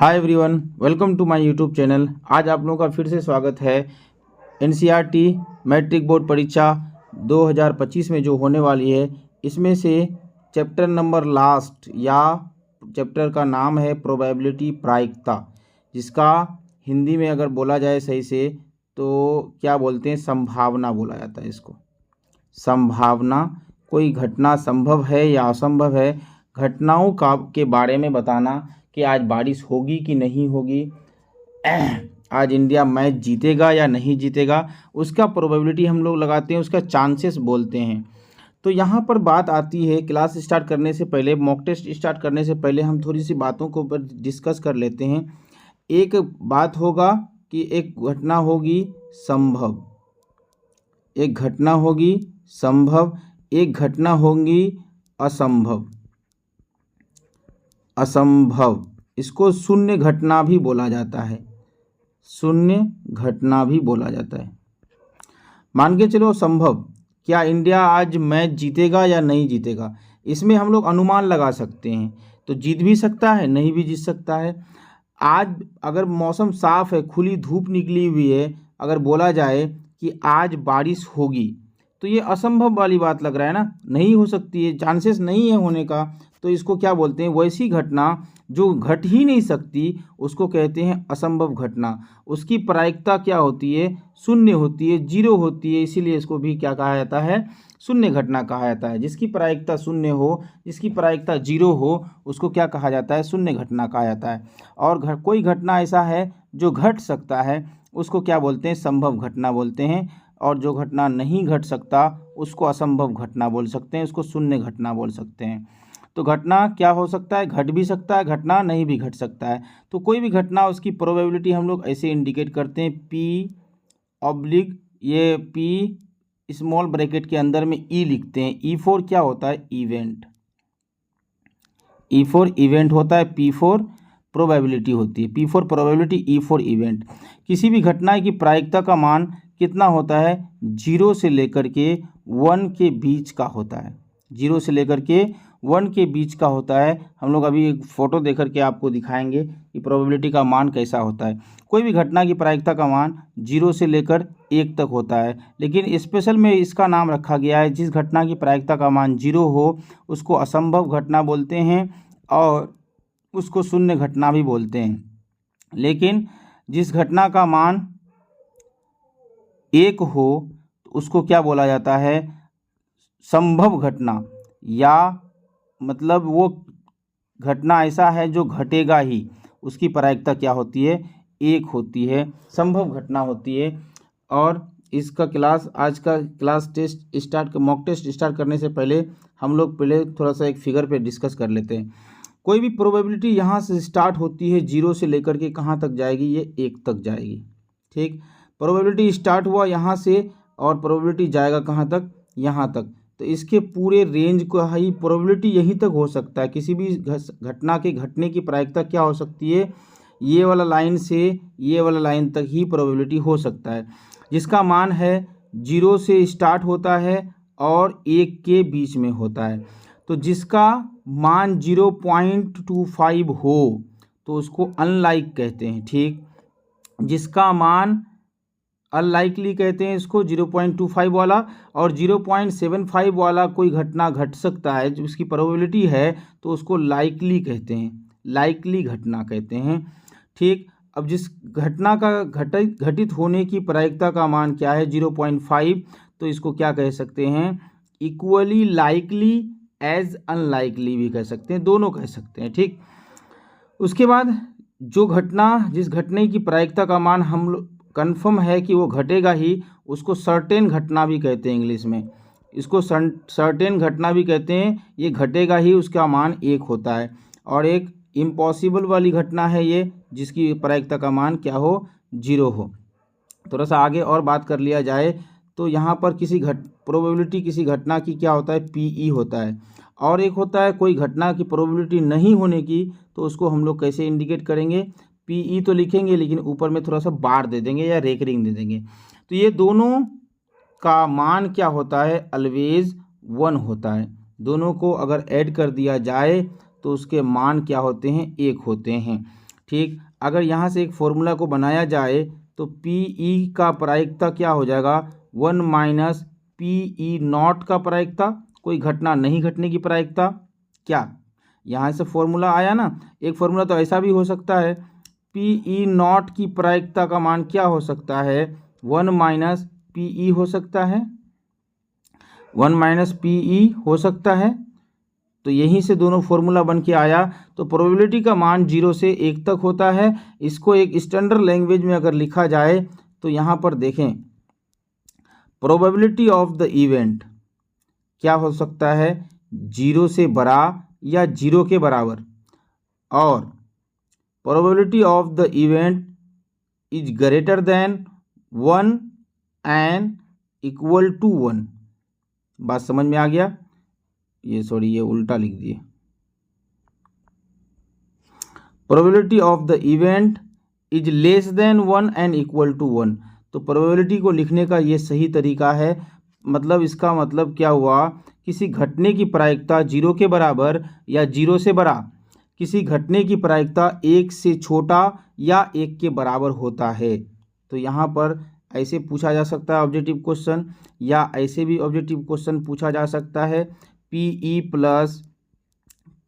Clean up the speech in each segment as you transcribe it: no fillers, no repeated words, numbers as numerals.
Hi everyone, welcome to my YouTube channel. आज आप लोगों का फिर से स्वागत है। एनसीईआरटी मैट्रिक बोर्ड परीक्षा 2025 में जो होने वाली है, इसमें से चैप्टर नंबर लास्ट या चैप्टर का नाम है प्रोबेबिलिटी, प्रायिकता, जिसका हिंदी में अगर बोला जाए सही से तो क्या बोलते हैं, संभावना बोला जाता है इसको। संभावना, कोई घटना संभव है या असंभव है, घटनाओं का के बारे में बताना कि आज बारिश होगी कि नहीं होगी, आज इंडिया मैच जीतेगा या नहीं जीतेगा, उसका प्रोबेबिलिटी हम लोग लगाते हैं, उसका चांसेस बोलते हैं। तो यहाँ पर बात आती है, क्लास स्टार्ट करने से पहले, मॉक टेस्ट स्टार्ट करने से पहले हम थोड़ी सी बातों को ऊपर डिस्कस कर लेते हैं। एक बात होगा कि एक घटना होगी संभव, एक घटना होगी संभव, एक घटना होगी असंभव। असंभव, इसको शून्य घटना भी बोला जाता है, शून्य घटना भी बोला जाता है। मान के चलो संभव, क्या इंडिया आज मैच जीतेगा या नहीं जीतेगा, इसमें हम लोग अनुमान लगा सकते हैं। तो जीत भी सकता है, नहीं भी जीत सकता है। आज अगर मौसम साफ है, खुली धूप निकली हुई है, अगर बोला जाए कि आज बारिश होगी, तो ये असंभव वाली बात लग रहा है ना, नहीं हो सकती है, चांसेस नहीं है होने का। तो इसको क्या बोलते हैं, वैसी घटना जो घट ही नहीं सकती उसको कहते हैं असंभव घटना। उसकी प्रायिकता क्या होती है, शून्य होती है, जीरो होती है, इसीलिए इसको भी क्या कहा जाता है, शून्य घटना कहा जाता है। जिसकी प्रायिकता शून्य हो, जिसकी प्रायिकता जीरो हो, उसको क्या कहा जाता है, शून्य घटना कहा जाता है। और कोई घटना ऐसा है जो घट सकता है, उसको क्या बोलते हैं, संभव घटना बोलते हैं। और जो घटना नहीं घट सकता उसको असंभव घटना बोल सकते हैं, उसको शून्य घटना बोल सकते हैं। तो घटना क्या हो सकता है, घट भी सकता है, घटना नहीं भी घट सकता है। तो कोई भी घटना, उसकी प्रोबेबिलिटी हम लोग ऐसे इंडिकेट करते हैं, पी ऑब्लिक, ये पी स्मॉल ब्रैकेट के अंदर में ई लिखते हैं। ई फोर क्या होता है, इवेंट, ई फोर इवेंट होता है, पी फोर प्रोबेबिलिटी होती है, पी फोर प्रोबेबिलिटी, ई फोर इवेंट। किसी भी घटना की प्रायिकता का मान कितना होता है, 0 से लेकर के 1 के बीच का होता है, 0 से लेकर के 1 के बीच का होता है। हम लोग अभी एक फ़ोटो देकर के आपको दिखाएंगे कि प्रोबेबिलिटी का मान कैसा होता है। कोई भी घटना की प्रायिकता का मान 0 से लेकर 1 तक होता है, लेकिन स्पेशल में इसका नाम रखा गया है, जिस घटना की प्रायिकता का मान 0 हो उसको असंभव घटना बोलते हैं और उसको शून्य घटना भी बोलते हैं। लेकिन जिस घटना का मान 1 हो तो उसको क्या बोला जाता है, संभव घटना, या मतलब वो घटना ऐसा है जो घटेगा ही, उसकी प्रायिकता क्या होती है, 1 होती है, संभव घटना होती है। और इसका क्लास, आज का class test start, mock test start करने से पहले हम लोग पहले थोड़ा सा एक फिगर पे डिस्कस कर लेते हैं। कोई भी प्रोबेबिलिटी यहाँ से स्टार्ट होती है, 0 से लेकर के कहाँ तक जाएगी, ये 1 तक जाएगी। ठीक, प्रोबेबिलिटी स्टार्ट हुआ यहाँ से और प्रोबेबिलिटी जाएगा कहाँ तक, यहाँ तक। तो इसके पूरे रेंज का ही प्रोबेबिलिटी यहीं तक हो सकता है। किसी भी घटना के घटने की प्रायिकता क्या हो सकती है, ये वाला लाइन से ये वाला लाइन तक ही प्रोबेबिलिटी हो सकता है, जिसका मान है 0 से स्टार्ट होता है और 1 के बीच में होता है। तो जिसका मान 0.25 हो तो उसको अनलाइक कहते हैं। ठीक, जिसका मान अनलाइकली कहते हैं इसको, 0.25 वाला। और 0.75 वाला कोई घटना घट सकता है, जो उसकी प्रोबेबिलिटी है, तो उसको लाइकली कहते हैं, लाइकली घटना कहते हैं। ठीक, अब जिस घटना का घटित होने की प्रायिकता का मान क्या है, 0.5, तो इसको क्या कह सकते हैं, इक्वली लाइकली एज अनलाइकली भी कह सकते हैं, दोनों कह सकते हैं। ठीक, उसके बाद जो घटना, जिस घटने की प्रायिकता का मान हम लोग कन्फर्म है कि वो घटेगा ही, उसको सर्टेन घटना भी कहते हैं इंग्लिश में, इसको सर्टेन घटना भी कहते हैं। ये घटेगा ही, उसका मान 1 होता है। और एक इम्पॉसिबल वाली घटना है ये, जिसकी प्रायिकता का मान क्या हो, 0 हो। थोड़ा सा आगे और बात कर लिया जाए तो यहाँ पर किसी प्रोबेबिलिटी किसी घटना की क्या होता है, पीई होता है। और एक होता है कोई घटना की प्रोबेबिलिटी नहीं होने की, तो उसको हम लोग कैसे इंडिकेट करेंगे, पीई तो लिखेंगे लेकिन ऊपर में थोड़ा सा बार दे देंगे या रेकरिंग दे देंगे। तो ये दोनों का मान क्या होता है, ऑलवेज 1 होता है। दोनों को अगर ऐड कर दिया जाए तो उसके मान क्या होते हैं, 1 होते हैं। ठीक। अगर यहाँ से एक फॉर्मूला को बनाया जाए तो PE का प्रायिकता क्या हो जाएगा, 1 माइनस PE0 का प्रायिकता, कोई घटना नहीं घटने की प्रायिकता। क्या यहाँ से फॉर्मूला आया ना। एक फॉर्मूला तो ऐसा भी हो सकता है, PE0 की प्रायिकता का मान क्या हो सकता है, 1 माइनस PE हो सकता है, 1 माइनस PE हो सकता है। तो यहीं से दोनों फॉर्मूला बन के आया। तो प्रोबेबिलिटी का मान 0 से 1 तक होता है। इसको एक स्टैंडर्ड लैंग्वेज में अगर लिखा जाए तो यहाँ पर देखें, प्रोबेबिलिटी ऑफ द इवेंट क्या हो सकता है, 0 से बड़ा या 0 के बराबर, और probability of the event is greater than 1 and equal to 1। बात समझ में आ गया। ये उल्टा लिख दिए। Probability of the event is less than 1 and equal to 1। तो प्रोबेबिलिटी को लिखने का ये सही तरीका है। मतलब इसका मतलब क्या हुआ, किसी घटने की प्रायिकता 0 के बराबर या 0 से बड़ा, किसी घटने की प्रायिकता 1 से छोटा या 1 के बराबर होता है। तो यहाँ पर ऐसे पूछा जा सकता है ऑब्जेक्टिव क्वेश्चन, या ऐसे भी ऑब्जेक्टिव क्वेश्चन पूछा जा सकता है, PE plus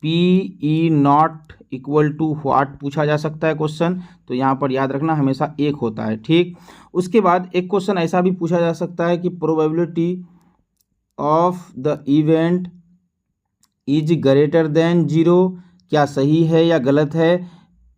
PE0 equal to what पूछा जा सकता है क्वेश्चन। तो यहाँ पर याद रखना हमेशा 1 होता है। ठीक। उसके बाद एक क्वेश्चन ऐसा भी पूछा जा सकता है कि probability of the event is greater then 0। क्या सही है या गलत है,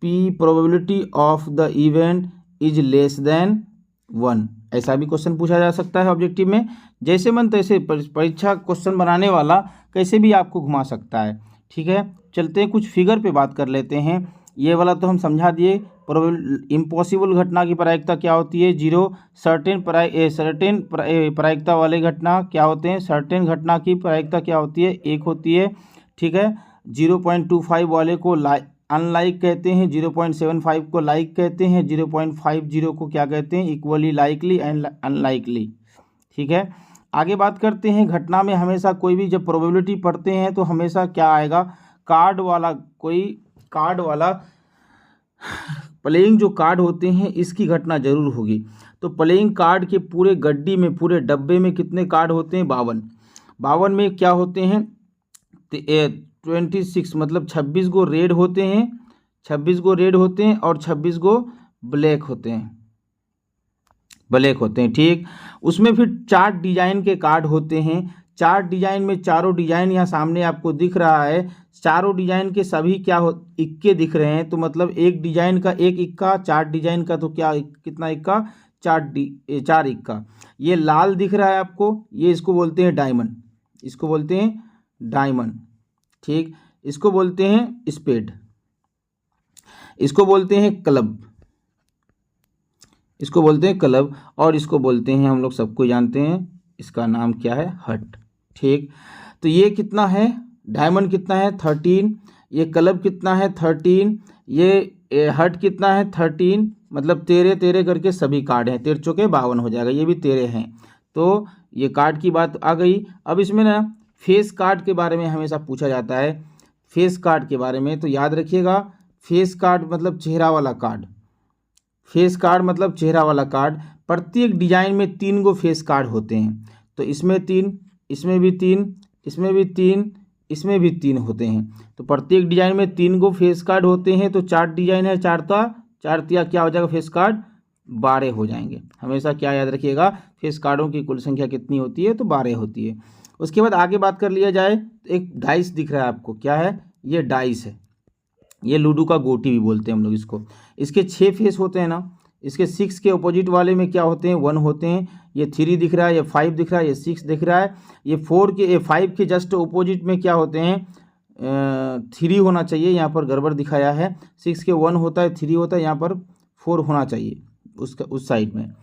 probability of the event is less than 1। ऐसा भी क्वेश्चन पूछा जा सकता है ऑब्जेक्टिव में। जैसे मन तैसे परीक्षा क्वेश्चन बनाने वाला कैसे भी आपको घुमा सकता है। ठीक है, चलते हैं कुछ फिगर पे बात कर लेते हैं। ये वाला तो हम समझा दिए। इम्पॉसिबल घटना की प्रायिकता क्या होती है, 0। सर्टेन प्रायिकता वाले घटना क्या होते हैं, सर्टेन घटना की प्रायिकता क्या होती है, 1 होती है। ठीक है, 0.25 वाले को अनलाइक कहते हैं, 0.75 को लाइक कहते हैं, 0.50 को क्या कहते हैं, इक्वली लाइकली एंड अनलाइकली। ठीक है, आगे बात करते हैं। घटना में हमेशा कोई भी जब प्रोबेबिलिटी पढ़ते हैं तो हमेशा क्या आएगा, कार्ड वाला प्लेइंग जो कार्ड होते हैं इसकी घटना जरूर होगी। तो प्लेइंग कार्ड के पूरे गड्डी में, पूरे डब्बे में कितने कार्ड होते हैं, 52 में क्या होते हैं, 26 मतलब 26 गो रेड होते हैं, 26 गो रेड होते हैं और 26 गो ब्लैक होते हैं। ठीक, उसमें फिर 4 डिजाइन के कार्ड होते हैं। 4 डिजाइन में चारों डिजाइन यहाँ सामने आपको दिख रहा है। चारों डिजाइन के सभी क्या हो, इक्के दिख रहे हैं। तो मतलब एक डिजाइन का एक इक्का, 4 डिजाइन का तो क्या कितना इक्का, 4 इक्का। ये लाल दिख रहा है आपको, ये इसको बोलते हैं डायमंड, ठीक, इसको बोलते हैं स्पेड, इसको बोलते हैं क्लब, और इसको बोलते हैं, हम लोग सबको जानते हैं, इसका नाम क्या है, हट। ठीक, तो ये कितना है, डायमंड कितना है, 13, ये क्लब कितना है, 13, ये हट कितना है, 13, मतलब 13 करके सभी कार्ड हैं, 13 चौके 52 हो जाएगा, ये भी 13 हैं। तो ये कार्ड की बात आ गई। अब इसमें ना फेस कार्ड के बारे में हमेशा पूछा जाता है, फेस कार्ड के बारे में तो याद रखिएगा, फेस कार्ड मतलब चेहरा वाला कार्ड, फेस कार्ड मतलब चेहरा वाला कार्ड। प्रत्येक डिजाइन में 3 गो फेस कार्ड होते हैं। तो इसमें 3, इसमें भी 3, इसमें भी 3, इसमें भी 3 होते हैं। तो प्रत्येक डिजाइन में 3 गो फेस कार्ड होते हैं। तो 4 डिजाइन है, 4 तिया क्या हो जाएगा, फेस कार्ड 12 हो जाएंगे। हमेशा क्या याद रखिएगा, फेस कार्डों की कुल संख्या कितनी होती है, तो 12 होती है। उसके बाद आगे बात कर लिया जाए तो एक डाइस दिख रहा है आपको, क्या है, ये डाइस है, ये लूडो का गोटी भी बोलते हैं हम लोग इसको। इसके 6 फेस होते हैं ना, इसके 6 के अपोजिट वाले में क्या होते हैं, 1 होते हैं। ये 3 दिख रहा है, ये 5 दिख रहा है, ये 6 दिख रहा है। ये 5 के जस्ट अपोजिट में क्या होते हैं, 3 होना चाहिए, यहाँ पर गड़बड़ दिखाया है। 6 के 1 होता है, 3 होता है, यहाँ पर 4 होना चाहिए उसका उस साइड में।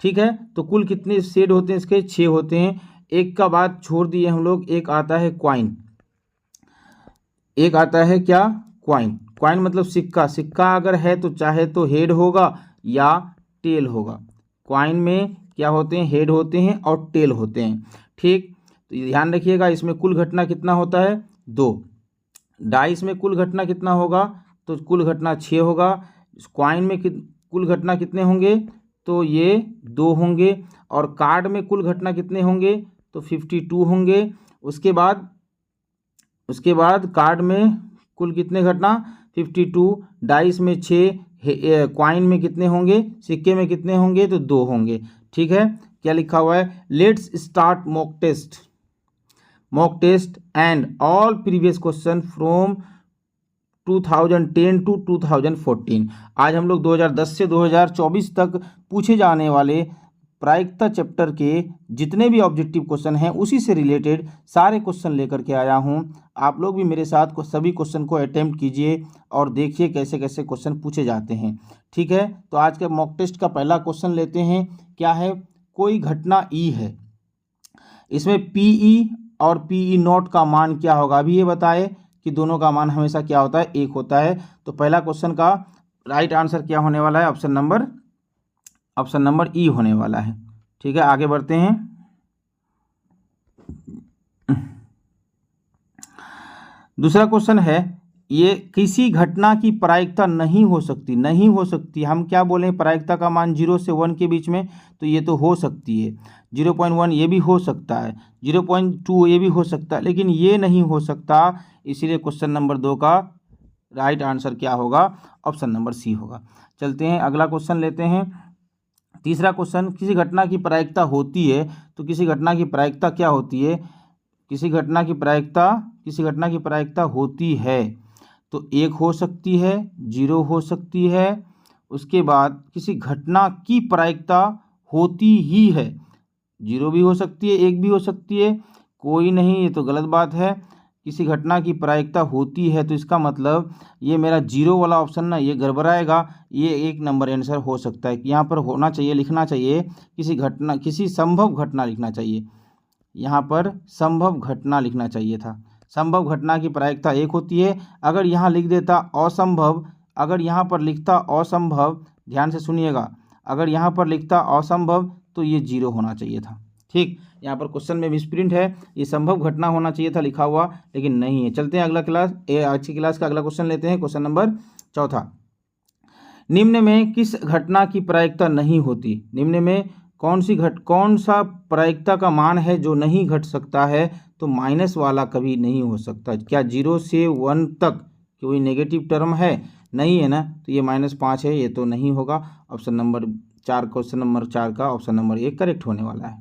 ठीक है, तो कुल कितने शेड होते हैं इसके, 6 होते हैं। एक का बात छोड़ दिए हम लोग, एक आता है क्वाइन, एक आता है क्या, क्वाइन मतलब सिक्का अगर है तो चाहे तो हेड होगा या टेल होगा। क्वाइन में क्या होते हैं, हेड होते हैं और टेल होते हैं। ठीक, तो ध्यान रखिएगा, इसमें कुल घटना कितना होता है, 2। डाइस में कुल घटना कितना होगा, तो कुल घटना 6 होगा। कॉइन में कुल घटना कितने होंगे, तो ये 2 होंगे। और कार्ड में कुल घटना कितने होंगे, तो 52 होंगे। उसके बाद कार्ड में कुल कितने घटना 52, डाइस में 6, कॉइन में कितने होंगे, सिक्के में कितने होंगे, तो 2 होंगे। ठीक है, क्या लिखा हुआ है, let's start mock test and all previous question from 2010 to 2014। आज हम लोग 2010 से 2024 तक पूछे जाने वाले प्रायिकता चैप्टर के जितने भी ऑब्जेक्टिव क्वेश्चन हैं उसी से रिलेटेड सारे क्वेश्चन लेकर के आया हूं। आप लोग भी मेरे साथ सभी क्वेश्चन को अटेम्प्ट कीजिए और देखिए कैसे कैसे क्वेश्चन पूछे जाते हैं। ठीक है, तो आज के मॉक टेस्ट का पहला क्वेश्चन लेते हैं। क्या है, कोई घटना ई है, इसमें पीई और पीई नॉट का मान क्या होगा। अभी ये बताए कि दोनों का मान हमेशा क्या होता है, 1 होता है। तो पहला क्वेश्चन का राइट आंसर क्या होने वाला है, ऑप्शन नंबर ई होने वाला है। ठीक है, आगे बढ़ते हैं। दूसरा क्वेश्चन है, ये किसी घटना की प्रायिकता नहीं हो सकती। हम क्या बोलें, प्रायिकता का मान 0 से 1 के बीच में, तो ये तो हो सकती है। 0.1 ये भी हो सकता है, 0.2 ये भी हो सकता है, लेकिन ये नहीं हो सकता। इसीलिए क्वेश्चन नंबर 2 का राइट आंसर क्या होगा, ऑप्शन नंबर सी होगा। चलते हैं, अगला क्वेश्चन लेते हैं। तीसरा क्वेश्चन, किसी घटना की प्रायिकता होती है, तो किसी घटना की प्रायिकता क्या होती है, किसी घटना की प्रायिकता होती है तो 1 हो सकती है, 0 हो सकती है। उसके बाद किसी घटना की प्रायिकता होती ही है, 0 भी हो सकती है, 1 भी हो सकती है, कोई नहीं, ये तो गलत बात है। किसी घटना की प्रायिकता होती है तो इसका मतलब ये मेरा 0 वाला ऑप्शन ना ये गड़बड़ाएगा, ये 1 नंबर आंसर हो सकता है। यहाँ पर होना चाहिए, लिखना चाहिए किसी संभव घटना लिखना चाहिए, यहाँ पर संभव घटना लिखना चाहिए था। संभव घटना की प्रायिकता 1 होती है। अगर यहाँ लिख देता असंभव, अगर यहाँ पर लिखता असंभव, ध्यान से सुनिएगा, अगर यहाँ पर लिखता असंभव तो ये 0 होना चाहिए था। ठीक, यहाँ पर क्वेश्चन में मिसप्रिंट है, ये संभव घटना होना चाहिए था लिखा हुआ, लेकिन नहीं है। चलते हैं अगला आज की क्लास का अगला क्वेश्चन लेते हैं, क्वेश्चन नंबर 4। निम्न में किस घटना की प्रायिकता नहीं होती, निम्न में कौन सा प्रायिकता का मान है जो नहीं घट सकता है, तो माइनस वाला कभी नहीं हो सकता। क्या 0 से 1 तक कोई नेगेटिव टर्म है, नहीं है ना, तो ये -5 है, ये तो नहीं होगा। ऑप्शन नंबर 4, क्वेश्चन नंबर 4 का ऑप्शन नंबर 1 करेक्ट होने वाला है।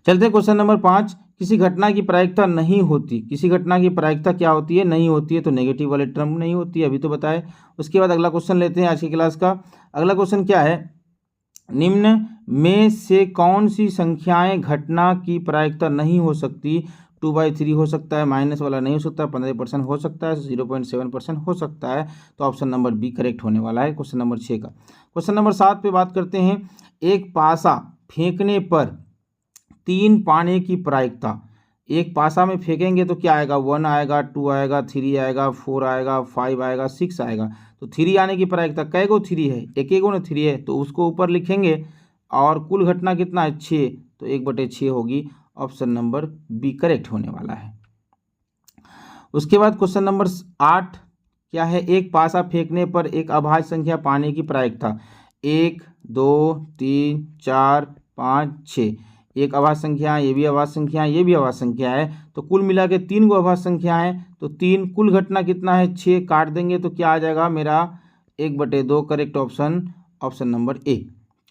चलते हैं क्वेश्चन नंबर 5, किसी घटना की प्रायिकता नहीं होती, किसी घटना की प्रायिकता क्या होती है, नहीं होती है, तो नेगेटिव वाले टर्म नहीं होती है, अभी तो बताए। उसके बाद अगला क्वेश्चन लेते हैं आज की क्लास का। अगला क्वेश्चन क्या है, निम्न में से कौन सी संख्याएं घटना की प्रायिकता नहीं हो सकती। 2/3 हो सकता है, माइनस वाला नहीं हो सकता, 15% हो सकता है, 0.7% हो सकता है, तो ऑप्शन नंबर बी करेक्ट होने वाला है क्वेश्चन नंबर 6 का। क्वेश्चन नंबर 7 पे बात करते हैं। एक पासा फेंकने पर 3 पाने की प्रायिकता, एक पासा में फेंकेंगे तो क्या आएगा, 1 आएगा, 2 आएगा, 3 आएगा, 4 आएगा, 5 आएगा, 6 आएगा। तो 3 आने की प्रायिकता, कै गो 3 है, एक ना 3 है, तो उसको ऊपर लिखेंगे। और कुल घटना कितना है, 6, तो 1/6 होगी। ऑप्शन नंबर बी करेक्ट होने वाला है। उसके बाद क्वेश्चन नंबर 8 क्या है, एक पासा फेंकने पर एक अभाज्य संख्या पाने की प्रायिकता, 1, 2, 3, 4, 5, 6। एक अभाज्य संख्या, ये भी अभाज्य संख्या, ये भी अभाज्य संख्या है, तो कुल मिला के 3 गो अभाज्य संख्या है, तो 3, कुल घटना कितना है, 6, काट देंगे तो क्या आ जाएगा मेरा 1/2 करेक्ट ऑप्शन नंबर ए।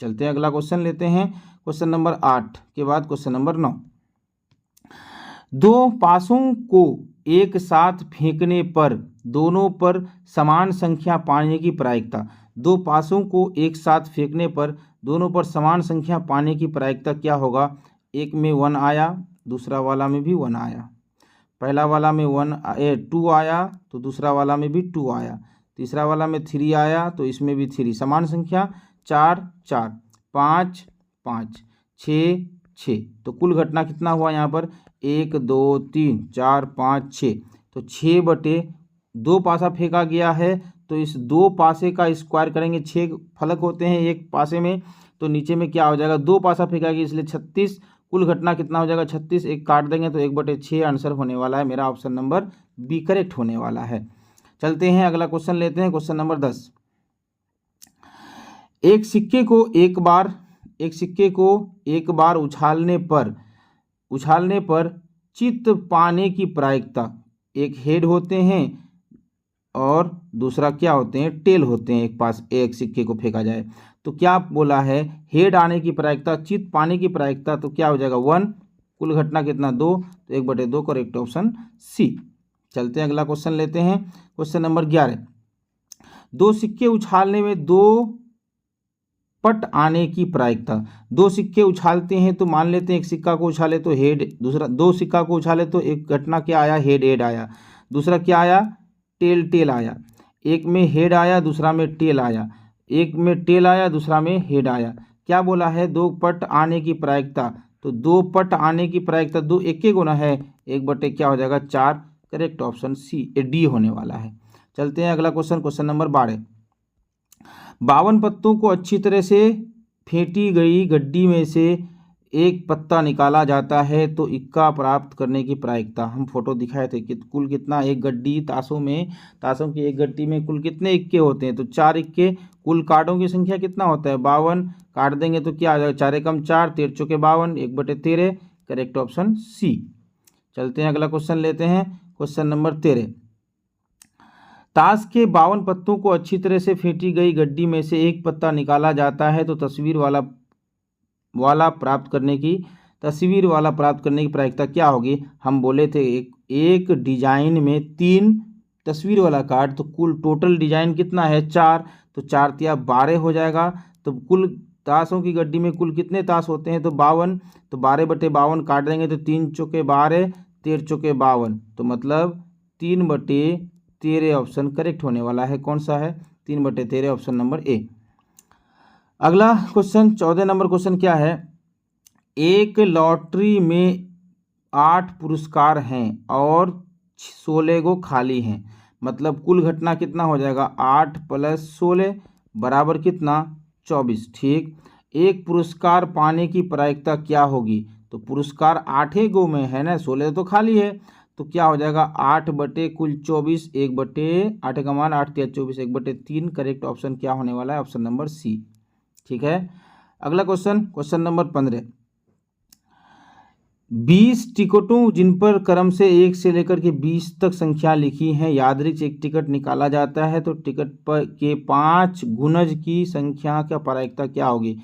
चलते हैं अगला क्वेश्चन लेते हैं, क्वेश्चन नंबर 8 के बाद क्वेश्चन नंबर 9। 2 पासों को एक साथ फेंकने पर दोनों पर समान संख्या पाने की प्रायिकता, 2 पासों को एक साथ फेंकने पर दोनों पर समान संख्या पाने की प्रायिकता क्या होगा। एक में 1 आया, दूसरा वाला में भी 1 आया, पहला वाला में 2 आया तो दूसरा वाला में भी 2 आया, तीसरा वाला में 3 आया तो इसमें भी 3, समान संख्या 4, 4, 5, 5, 6, 6। तो कुल घटना कितना हुआ यहाँ पर, 1, 2, 3, 4, 5, 6। तो 6/2 पासा फेंका गया है, तो इस 2 पासे का स्क्वायर करेंगे, 6 फलक होते हैं एक पासे में, तो नीचे में क्या हो जाएगा, 2 पासा फेंका गया इसलिए 36। कुल घटना कितना हो जाएगा, 36, एक काट देंगे तो 1/6 आंसर होने वाला है मेरा। ऑप्शन नंबर बी करेक्ट होने वाला है। चलते हैं अगला क्वेश्चन लेते हैं, क्वेश्चन नंबर 10। एक सिक्के को एक बार उछालने पर चित पाने की प्रायिकता, एक हेड होते हैं और दूसरा क्या होते हैं, टेल होते हैं। एक पास एक सिक्के को फेंका जाए तो क्या बोला है, हेड आने की प्रायिकता, चित पाने की प्रायिकता, तो क्या हो जाएगा 1, कुल घटना कितना 2, तो 1/2 करेक्ट ऑप्शन सी। चलते हैं अगला क्वेश्चन लेते हैं, क्वेश्चन नंबर 11। दो सिक्के उछालने में 2 पट आने की प्रायिकता। 2 सिक्के उछालते हैं तो मान लेते हैं एक सिक्का को उछाले तो हेड, दूसरा 2 सिक्का को उछाले तो एक घटना क्या आया, हेड आया, दूसरा क्या आया, टेल आया। एक में हेड आया, दूसरा में टेल आया, एक में टेल आया, दूसरा में हेड आया। क्या बोला है, 2 पट आने की प्रायिकता, तो 2 पट आने की प्रायिकता 2 एक के गुना है, 1/, क्या हो जाएगा 4, करेक्ट ऑप्शन सी डी होने वाला है। चलते हैं अगला क्वेश्चन, क्वेश्चन नंबर 12। 52 पत्तों को अच्छी तरह से फेंटी गई गड्डी में से एक पत्ता निकाला जाता है तो इक्का प्राप्त करने की प्रायिकता। हम फोटो दिखाए थे कि कुल कितना, एक गड्डी ताशों की एक गड्डी में कुल कितने इक्के होते हैं, तो 4 इक्के। कुल कार्डों की संख्या कितना होता है, 52, काट देंगे तो क्या आ जाएगा, 4 एकम 4, 13 चौके 52, 1/13, करेक्ट ऑप्शन सी। चलते हैं अगला क्वेश्चन लेते हैं, क्वेश्चन नंबर 13। ताश के 52 पत्तों को अच्छी तरह से फेंटी गई गड्डी में से एक पत्ता निकाला जाता है तो तस्वीर वाला प्राप्त करने की प्रायिकता क्या होगी। हम बोले थे एक डिजाइन में 3 तस्वीर वाला कार्ड, तो कुल टोटल डिजाइन कितना है 4, तो 4 तिया 12 हो जाएगा। तो कुल ताशों की गड्डी में कुल कितने ताश होते हैं, तो 52, तो 12/52 काट देंगे तो 3 चौके 12, 13 चौके 52, तो मतलब 3/13 ऑप्शन करेक्ट होने वाला है। कौन सा है, 3/13 ऑप्शन नंबर ए। अगला क्वेश्चन 14 नंबर क्वेश्चन क्या है, एक लॉटरी में 8 पुरस्कार हैं और 16 को खाली हैं, मतलब कुल घटना कितना हो जाएगा, 8 + 16 बराबर कितना 24। ठीक, एक पुरस्कार पाने की प्रायिकता क्या होगी, तो पुरस्कार 8 गो में है ना, 16 तो खाली है, तो क्या हो जाएगा 8/24, 1/8 का मान 8 × 24, 1/3, करेक्ट ऑप्शन क्या होने वाला है, ऑप्शन नंबर सी। ठीक है, अगला क्वेश्चन, क्वेश्चन नंबर 15। 20 टिकटों जिन पर क्रम से 1 से लेकर के 20 तक संख्या लिखी है, यादृच्छिक एक टिकट निकाला जाता है तो टिकट पर के 5 गुणज की संख्या का प्रायिकता क्या होगी।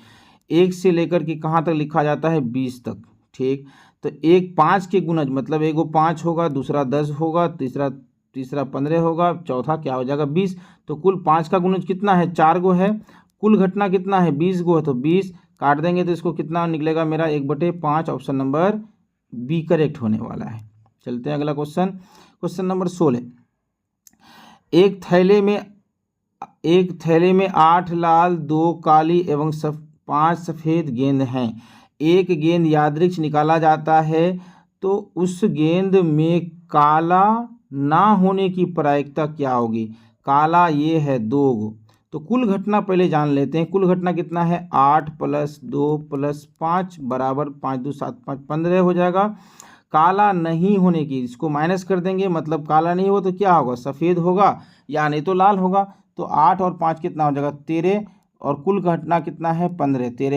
1 से लेकर के कहाँ तक लिखा जाता है, 20 तक। ठीक, तो एक 5 के गुणज मतलब एक वो 5 होगा, दूसरा 10 होगा, तीसरा 15 होगा, चौथा क्या हो जाएगा 20। तो कुल 5 का गुणज कितना है, 4 गो है। कुल घटना कितना है, 20 गो है, तो 20 काट देंगे तो इसको कितना निकलेगा मेरा 1/5, ऑप्शन नंबर बी करेक्ट होने वाला है। चलते हैं अगला क्वेश्चन, क्वेश्चन नंबर 16। एक थैले में 8 लाल, 2 काली एवं 5 सफ़ेद गेंद हैं। एक गेंद यादृच्छिक निकाला जाता है तो उस गेंद में काला ना होने की प्रायिकता क्या होगी। काला ये है 2 गो, तो कुल घटना पहले जान लेते हैं। कुल घटना कितना है, 8 + 2 + 5 बराबर 5 × 2 = 7 × 5 = 15 हो जाएगा। काला नहीं होने की, इसको माइनस कर देंगे, मतलब काला नहीं हो तो क्या होगा, सफ़ेद होगा या नहीं तो लाल होगा। तो 8 और 5 कितना हो जाएगा 13, और कुल घटना कितना है 15, 13